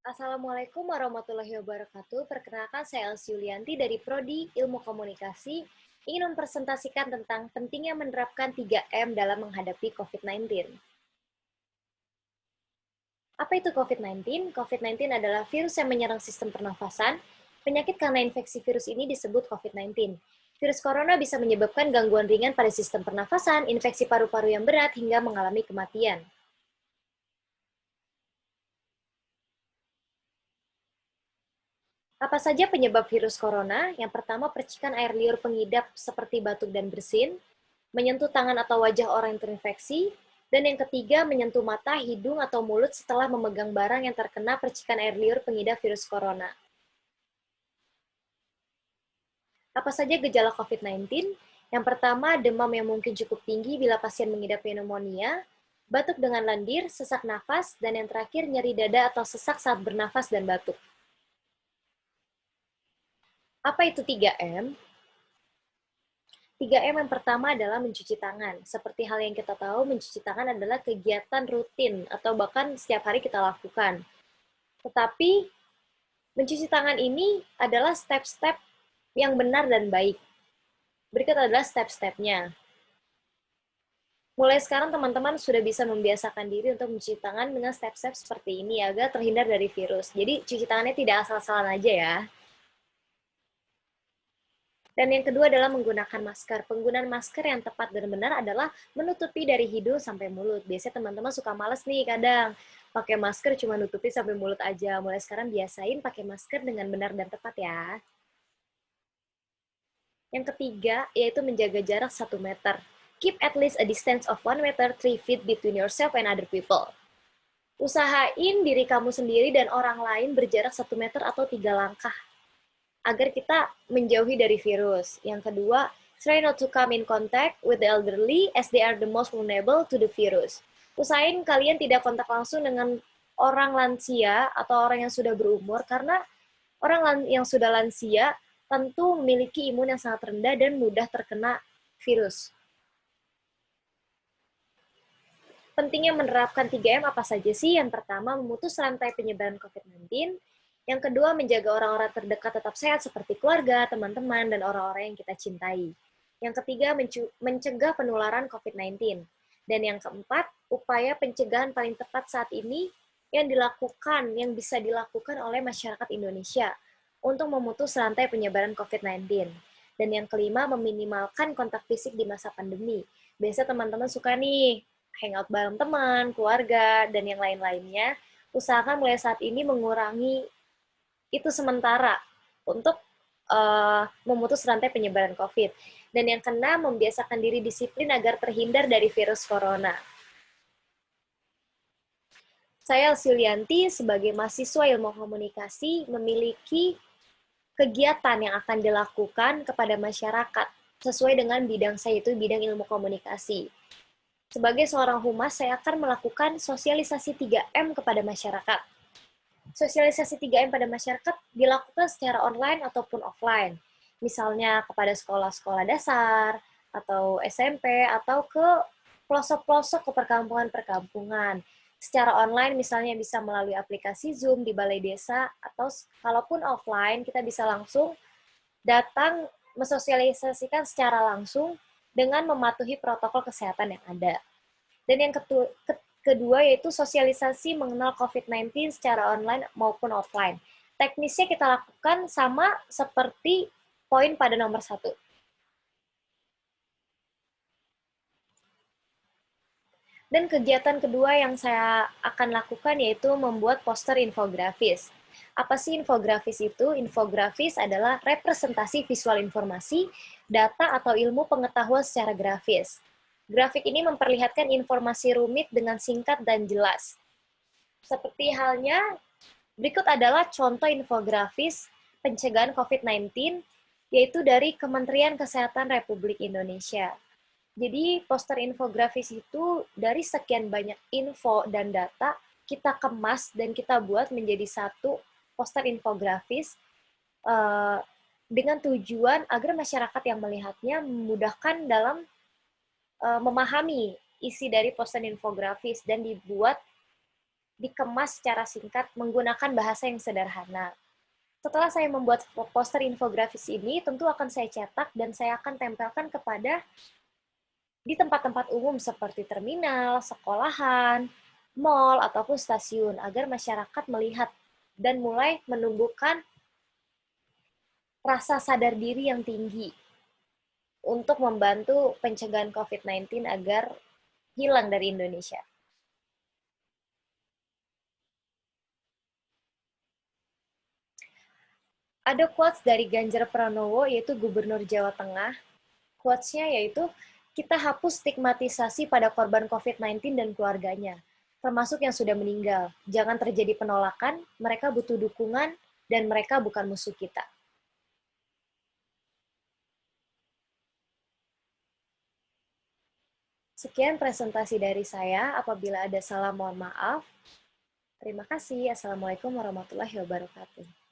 Assalamualaikum warahmatullahi wabarakatuh. Perkenalkan saya Elsie Yulianti dari Prodi Ilmu Komunikasi. Ingin mempresentasikan tentang pentingnya menerapkan 3M dalam menghadapi COVID-19. Apa itu COVID-19? COVID-19 adalah virus yang menyerang sistem pernafasan. Penyakit karena infeksi virus ini disebut COVID-19. Virus corona bisa menyebabkan gangguan ringan pada sistem pernafasan, infeksi paru-paru yang berat, hingga mengalami kematian. Apa saja penyebab virus corona? Yang pertama, percikan air liur pengidap seperti batuk dan bersin, menyentuh tangan atau wajah orang yang terinfeksi, dan yang ketiga, menyentuh mata, hidung, atau mulut setelah memegang barang yang terkena percikan air liur pengidap virus corona. Apa saja gejala COVID-19? Yang pertama, demam yang mungkin cukup tinggi bila pasien mengidap pneumonia, batuk dengan lendir, sesak nafas, dan yang terakhir, nyeri dada atau sesak saat bernafas dan batuk. Apa itu 3M? 3M yang pertama adalah mencuci tangan. Seperti hal yang kita tahu, mencuci tangan adalah kegiatan rutin atau bahkan setiap hari kita lakukan. Tetapi mencuci tangan ini adalah step-step yang benar dan baik. Berikut adalah step-stepnya. Mulai sekarang teman-teman sudah bisa membiasakan diri untuk mencuci tangan dengan step-step seperti ini agar terhindar dari virus. Jadi cuci tangannya tidak asal-asalan aja ya. Dan yang kedua adalah menggunakan masker. Penggunaan masker yang tepat dan benar adalah menutupi dari hidung sampai mulut. Biasanya teman-teman suka males nih kadang pakai masker cuma nutupi sampai mulut aja. Mulai sekarang biasain pakai masker dengan benar dan tepat ya. Yang ketiga, yaitu menjaga jarak 1 meter. Keep at least a distance of 1 meter, 3 feet between yourself and other people. Usahain diri kamu sendiri dan orang lain berjarak 1 meter atau 3 langkah agar kita menjauhi dari virus. Yang kedua, try not to come in contact with the elderly as they are the most vulnerable to the virus. Usahain kalian tidak kontak langsung dengan orang lansia atau orang yang sudah berumur, karena orang yang sudah lansia tentu memiliki imun yang sangat rendah dan mudah terkena virus. Pentingnya menerapkan 3M apa saja sih? Yang pertama, memutus rantai penyebaran COVID-19. Yang kedua, menjaga orang-orang terdekat tetap sehat seperti keluarga, teman-teman, dan orang-orang yang kita cintai. Yang ketiga, mencegah penularan COVID-19. Dan yang keempat, upaya pencegahan paling tepat saat ini yang bisa dilakukan oleh masyarakat Indonesia untuk memutus rantai penyebaran COVID-19. Dan yang kelima, meminimalkan kontak fisik di masa pandemi. Biasa teman-teman suka nih hangout bareng teman, keluarga, dan yang lain-lainnya. Usahakan mulai saat ini mengurangi itu sementara untuk memutus rantai penyebaran COVID. Dan yang keenam, membiasakan diri disiplin agar terhindar dari virus corona. Saya Yulianti sebagai mahasiswa ilmu komunikasi memiliki kegiatan yang akan dilakukan kepada masyarakat sesuai dengan bidang saya, itu bidang ilmu komunikasi. Sebagai seorang humas, saya akan melakukan sosialisasi 3M kepada masyarakat. Sosialisasi 3M pada masyarakat dilakukan secara online ataupun offline. Misalnya kepada sekolah-sekolah dasar, atau SMP, atau ke pelosok-pelosok ke perkampungan-perkampungan. Secara online misalnya bisa melalui aplikasi Zoom di balai desa, atau kalaupun offline kita bisa langsung datang mensosialisasikan secara langsung dengan mematuhi protokol kesehatan yang ada. Dan yang kedua yaitu sosialisasi mengenal COVID-19 secara online maupun offline. Teknisnya kita lakukan sama seperti poin pada nomor 1. Dan kegiatan kedua yang saya akan lakukan yaitu membuat poster infografis. Apa sih infografis itu? Infografis adalah representasi visual informasi, data atau ilmu pengetahuan secara grafis. Grafik ini memperlihatkan informasi rumit dengan singkat dan jelas. Seperti halnya, berikut adalah contoh infografis pencegahan COVID-19, yaitu dari Kementerian Kesehatan Republik Indonesia. Jadi poster infografis itu dari sekian banyak info dan data, kita kemas dan kita buat menjadi satu poster infografis dengan tujuan agar masyarakat yang melihatnya memudahkan dalam memahami isi dari poster infografis dan dibuat dikemas secara singkat menggunakan bahasa yang sederhana. Setelah saya membuat poster infografis ini, tentu akan saya cetak dan saya akan tempelkan kepada di tempat-tempat umum seperti terminal, sekolahan, mal, ataupun stasiun, agar masyarakat melihat dan mulai menumbuhkan rasa sadar diri yang tinggi untuk membantu pencegahan COVID-19 agar hilang dari Indonesia. Ada quotes dari Ganjar Pranowo, yaitu Gubernur Jawa Tengah. Quotes-nya yaitu, kita hapus stigmatisasi pada korban COVID-19 dan keluarganya, termasuk yang sudah meninggal. Jangan terjadi penolakan, mereka butuh dukungan, dan mereka bukan musuh kita. Sekian presentasi dari saya. Apabila ada salah, mohon maaf. Terima kasih. Assalamualaikum warahmatullahi wabarakatuh.